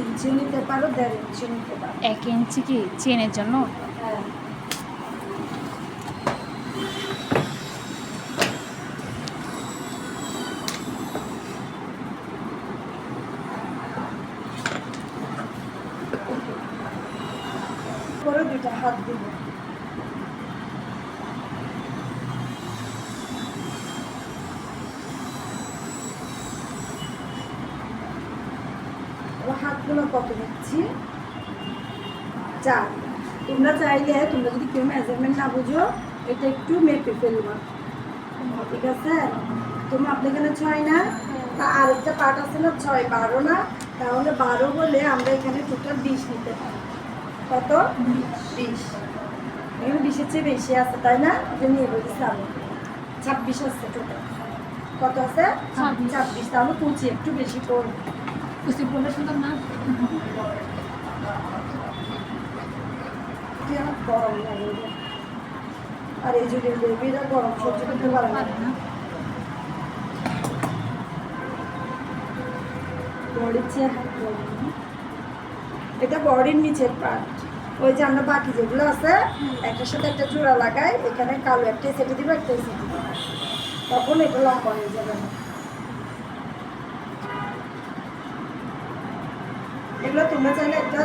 ইঞ্চিও নিতে পারো, 1.5 ইঞ্চিও নিতে পারো। 1 ইঞ্চি কি চেনের জন্য? হ্যাঁ। পরে 2টা হাত দিব। হাতগুলো কত নিচ্ছি? 4। তোমরা চাইলে, তোমরা যদি কেউ মেজারমেন্ট না বুঝো, এটা একটু মেপে ফেলবা, ঠিক আছে? তুমি আপনার এখানে 6 না, তা আরেকটা পার্ট আছে না 6, 12 না, তাহলে 12 বলে আমরা এখানে টোটাল 20 নিতে পারি। কত? 20। এখানে 20-এর চেয়ে বেশি আছে, তাই না? এটা নিয়ে বলছি আমি 26 আছে টোটাল। কত আছে? 26। তাহলে 25 একটু বেশি পড়বে। বুঝতে বললে সুন্দর না? কি আমার গরম লাগে, আর এই যুগের বেবিরা গরম সহ্য করতে পারে না। বডির চেয়ে হাত গরম। এটা বডির নিচের পার্ট। ওই যে আমরা বাকি যেগুলো আছে একটার সাথে একটা জোড়া লাগাই, এখানে কালো একটা সেটে দিব, একটা সেটে দিব, তখন এটা লম্বা হয়ে যাবে না। এগুলো তোমরা চাইলে একটা